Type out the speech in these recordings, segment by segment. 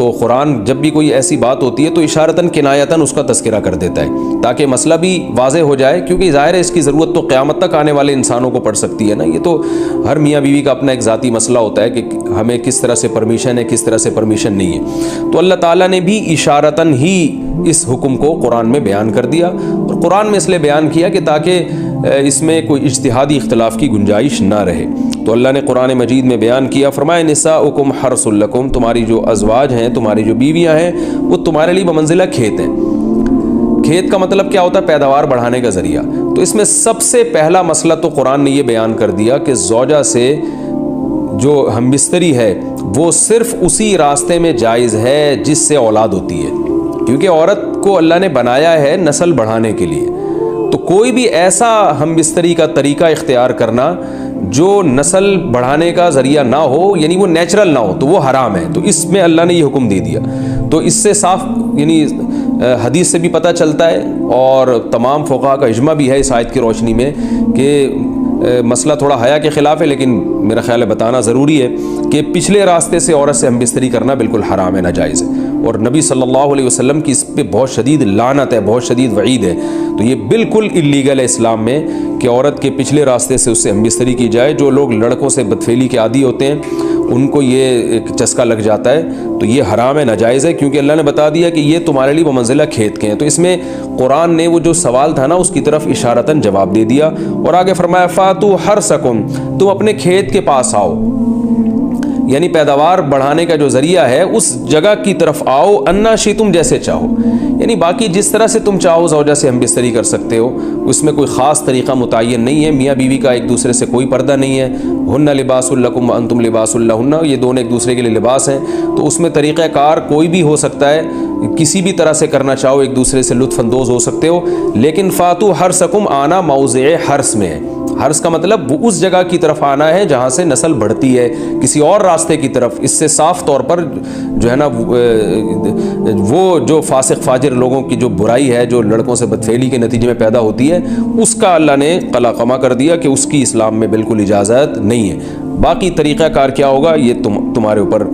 تو قرآن جب بھی کوئی ایسی بات ہوتی ہے تو اشارتاً کنایتاً اس کا تذکرہ کر دیتا ہے تاکہ مسئلہ بھی واضح ہو جائے، کیونکہ ظاہر ہے اس کی ضرورت تو قیامت تک آنے والے انسانوں کو پڑ سکتی ہے نا. یہ تو ہر میاں بیوی کا اپنا ایک ذاتی مسئلہ ہوتا ہے کہ ہمیں کس طرح سے پرمیشن ہے، کس طرح سے پرمیشن نہیں ہے. تو اللہ تعالیٰ نے بھی اشارتاً ہی اس حکم کو قرآن میں بیان کر دیا، اور قرآن میں اس لیے بیان کیا کہ تاکہ اس میں کوئی اجتہادی اختلاف کی گنجائش نہ رہے. تو اللہ نے قرآن مجید میں بیان کیا، فرمایا نساؤکم حرث لکم، تمہاری جو ازواج ہیں، تمہاری جو بیویاں ہیں، وہ تمہارے لیے بمنزلہ کھیت ہیں. کھیت کا مطلب کیا ہوتا ہے؟ پیداوار بڑھانے کا ذریعہ. تو اس میں سب سے پہلا مسئلہ تو قرآن نے یہ بیان کر دیا کہ زوجہ سے جو ہم بستری ہے وہ صرف اسی راستے میں جائز ہے جس سے اولاد ہوتی ہے، کیونکہ عورت کو اللہ نے بنایا ہے نسل بڑھانے کے لیے. تو کوئی بھی ایسا ہم بستری کا طریقہ اختیار کرنا جو نسل بڑھانے کا ذریعہ نہ ہو، یعنی وہ نیچرل نہ ہو، تو وہ حرام ہے. تو اس میں اللہ نے یہ حکم دے دیا. تو اس سے صاف یعنی حدیث سے بھی پتہ چلتا ہے، اور تمام فقہاء کا اجماع بھی ہے اس آیت کی روشنی میں کہ مسئلہ تھوڑا حیا کے خلاف ہے، لیکن میرا خیال ہے بتانا ضروری ہے کہ پچھلے راستے سے عورت سے ہم بستری کرنا بالکل حرام ہے، ناجائز ہے. اور نبی صلی اللہ علیہ وسلم کی اس پہ بہت شدید لعنت ہے، بہت شدید وعید ہے. تو یہ بالکل اللیگل ہے اسلام میں کہ عورت کے پچھلے راستے سے اس سے ہم بستری کی جائے. جو لوگ لڑکوں سے بدفعلی کے عادی ہوتے ہیں ان کو یہ ایک چسکا لگ جاتا ہے، تو یہ حرام ہے، ناجائز ہے، کیونکہ اللہ نے بتا دیا کہ یہ تمہارے لیے بمنزلہ کھیت کے ہیں. تو اس میں قرآن نے وہ جو سوال تھا نا اس کی طرف اشارتاً جواب دے دیا، اور آگے فرمایا فاتو حرثکم، تم اپنے کھیت کے پاس آؤ، یعنی پیداوار بڑھانے کا جو ذریعہ ہے اس جگہ کی طرف آؤ، انا شئتم، جیسے چاہو. یعنی باقی جس طرح سے تم چاہو زوجہ سے ہم بستری کر سکتے ہو، اس میں کوئی خاص طریقہ متعین نہیں ہے. میاں بیوی کا ایک دوسرے سے کوئی پردہ نہیں ہے. ہن لباس لکم وانتم لباس لہن، یہ دونوں ایک دوسرے کے لیے لباس ہیں. تو اس میں طریقہ کار کوئی بھی ہو سکتا ہے، کسی بھی طرح سے کرنا چاہو ایک دوسرے سے لطف اندوز ہو سکتے ہو. لیکن فاتو حرثکم، آنا موضع حرث میں ہے. حرث کا مطلب وہ اس جگہ کی طرف آنا ہے جہاں سے نسل بڑھتی ہے، کسی اور راستے کی طرف. اس سے صاف طور پر جو ہے نا وہ جو فاسق فاجر لوگوں کی جو برائی ہے، جو لڑکوں سے بدفعلی کے نتیجے میں پیدا ہوتی ہے، اس کا اللہ نے قلعہ کر دیا کہ اس کی اسلام میں بالکل اجازت نہیں ہے. باقی طریقہ کار کیا ہوگا یہ تمہارے اوپر،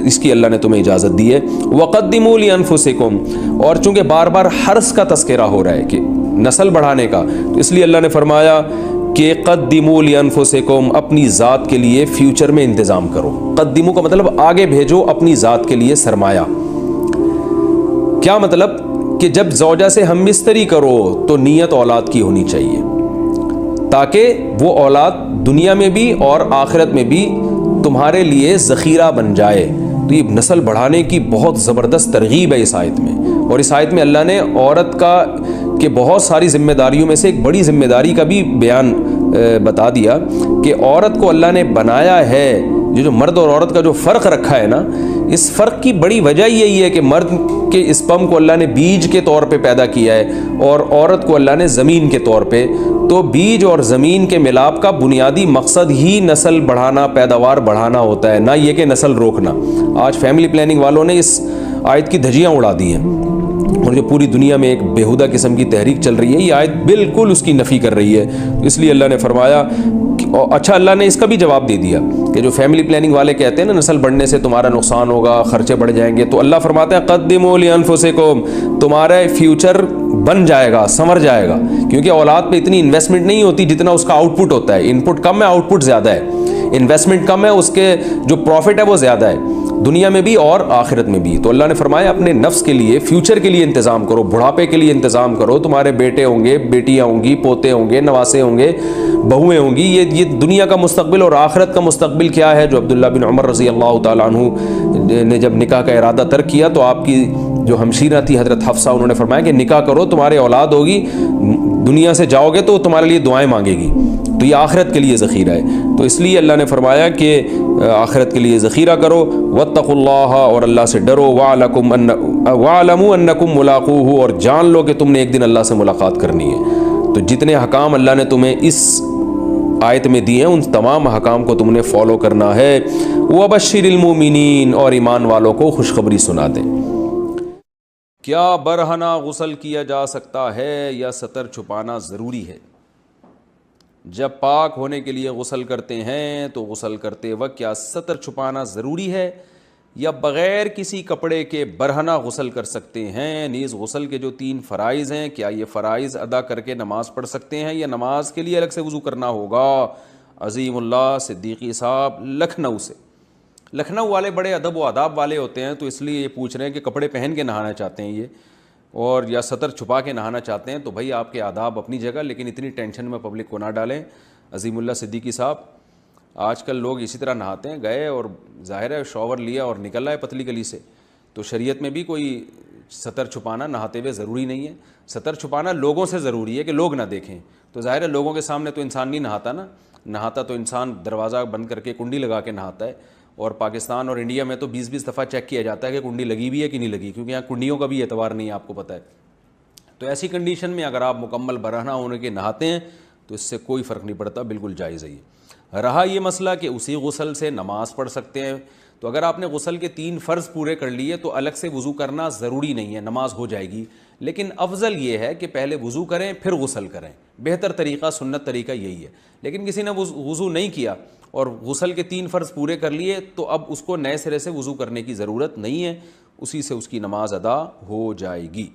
اس کی اللہ نے تمہیں اجازت دی ہے. وَقَدِّمُوا لِأَنفُسِكُمْ، اور چونکہ بار بار حرث کا تذکرہ ہو رہا ہے کہ نسل بڑھانے کا، تو اس لیے اللہ نے فرمایا کہ قدموا لانفسکم، اپنی ذات کے لیے فیوچر میں انتظام کرو. قدموا کا مطلب آگے بھیجو اپنی ذات کے لیے سرمایہ. کیا مطلب؟ کہ جب زوجہ سے ہم بستری کرو تو نیت اولاد کی ہونی چاہیے، تاکہ وہ اولاد دنیا میں بھی اور آخرت میں بھی تمہارے لیے ذخیرہ بن جائے. تو یہ نسل بڑھانے کی بہت زبردست ترغیب ہے اس آیت میں. اور اس آیت میں اللہ نے عورت کا کہ بہت ساری ذمہ داریوں میں سے ایک بڑی ذمہ داری کا بھی بیان بتا دیا کہ عورت کو اللہ نے بنایا ہے. جو مرد اور عورت کا جو فرق رکھا ہے نا، اس فرق کی بڑی وجہ یہی ہے کہ مرد کے اسپم کو اللہ نے بیج کے طور پہ پیدا کیا ہے، اور عورت کو اللہ نے زمین کے طور پہ. تو بیج اور زمین کے ملاپ کا بنیادی مقصد ہی نسل بڑھانا، پیداوار بڑھانا ہوتا ہے، نہ یہ کہ نسل روکنا. آج فیملی پلاننگ والوں نے اس آیت کی دھجیاں اڑا دی ہیں، اور جو پوری دنیا میں ایک بیہودہ قسم کی تحریک چل رہی ہے، یہ آیت بالکل اس کی نفی کر رہی ہے. اس لیے اللہ نے فرمایا اچھا، اللہ نے اس کا بھی جواب دے دیا کہ جو فیملی پلاننگ والے کہتے ہیں نا نسل بڑھنے سے تمہارا نقصان ہوگا، خرچے بڑھ جائیں گے، تو اللہ فرماتا ہے قدموا لانفسکم، تمہارا فیوچر بن جائے گا، سنور جائے گا. کیونکہ اولاد پہ اتنی انویسٹمنٹ نہیں ہوتی جتنا اس کا آؤٹ پٹ ہوتا ہے. ان پٹ کم ہے، آؤٹ پٹ زیادہ ہے. انویسٹمنٹ کم ہے، اس کے جو پروفٹ ہے وہ زیادہ ہے، دنیا میں بھی اور آخرت میں بھی. تو اللہ نے فرمایا اپنے نفس کے لیے، فیوچر کے لیے انتظام کرو، بڑھاپے کے لیے انتظام کرو. تمہارے بیٹے ہوں گے، بیٹیاں ہوں گی، پوتے ہوں گے، نواسے ہوں گے، بہویں ہوں گی. یہ دنیا کا مستقبل اور آخرت کا مستقبل کیا ہے. جو عبداللہ بن عمر رضی اللہ تعالیٰ عنہ نے جب نکاح کا ارادہ ترک کیا تو آپ کی جو ہمشیرہ تھی حضرت حفصہ، انہوں نے فرمایا کہ نکاح کرو، تمہارے اولاد ہوگی، دنیا سے جاؤ گے تو تمہارے لیے دعائیں مانگے گی. تو یہ آخرت کے لیے ذخیرہ ہے. تو اس لیے اللہ نے فرمایا کہ آخرت کے لیے ذخیرہ کرو. واتقوا اللہ، اور اللہ سے ڈرو. واعلموا انکم ملاقوہ، اور جان لو کہ تم نے ایک دن اللہ سے ملاقات کرنی ہے. تو جتنے حکام اللہ نے تمہیں اس آیت میں دیے ہیں ان تمام حکام کو تم نے فالو کرنا ہے. وبشر المؤمنین، اور ایمان والوں کو خوشخبری سنا دیں. کیا برہنہ غسل کیا جا سکتا ہے یا ستر چھپانا ضروری ہے؟ جب پاک ہونے کے لیے غسل کرتے ہیں تو غسل کرتے وقت کیا ستر چھپانا ضروری ہے یا بغیر کسی کپڑے کے برہنہ غسل کر سکتے ہیں. نیز غسل کے جو 3 فرائض ہیں کیا یہ فرائض ادا کر کے نماز پڑھ سکتے ہیں یا نماز کے لیے الگ سے وضو کرنا ہوگا؟ عظیم اللہ صدیقی صاحب لکھنؤ سے. لکھنؤ والے بڑے ادب و آداب والے ہوتے ہیں، تو اس لیے یہ پوچھ رہے ہیں کہ کپڑے پہن کے نہانا چاہتے ہیں یہ اور یا سطر چھپا کے نہانا چاہتے ہیں. تو بھائی آپ کے آداب اپنی جگہ، لیکن اتنی ٹینشن میں پبلک کو نہ ڈالیں. عظیم اللہ صدیقی صاحب، آج کل لوگ اسی طرح نہاتے ہیں، گئے اور ظاہر ہے شاور لیا اور نکل آئے پتلی گلی سے. تو شریعت میں بھی کوئی سطر چھپانا نہاتے ہوئے ضروری نہیں ہے. سطر چھپانا لوگوں سے ضروری ہے کہ لوگ نہ دیکھیں. تو ظاہر ہے لوگوں کے سامنے تو انسان نہیں نہاتا نا، نہاتا تو انسان دروازہ بند کر کے کنڈی لگا کے نہاتا ہے. اور پاکستان اور انڈیا میں تو 20 دفعہ چیک کیا جاتا ہے کہ کنڈی لگی بھی ہے کہ نہیں لگی، کیونکہ یہاں کنڈیوں کا بھی اعتبار نہیں ہے، آپ کو پتہ ہے. تو ایسی کنڈیشن میں اگر آپ مکمل برہنہ ہونے کے نہاتے ہیں تو اس سے کوئی فرق نہیں پڑتا، بالکل جائز ہے. رہا یہ مسئلہ کہ اسی غسل سے نماز پڑھ سکتے ہیں، تو اگر آپ نے غسل کے 3 فرض پورے کر لیے تو الگ سے وضو کرنا ضروری نہیں ہے، نماز ہو جائے گی. لیکن افضل یہ ہے کہ پہلے وضو کریں پھر غسل کریں، بہتر طریقہ سنت طریقہ یہی ہے. لیکن کسی نے وضو نہیں کیا اور غسل کے 3 فرض پورے کر لیے تو اب اس کو نئے سرے سے وضو کرنے کی ضرورت نہیں ہے، اسی سے اس کی نماز ادا ہو جائے گی.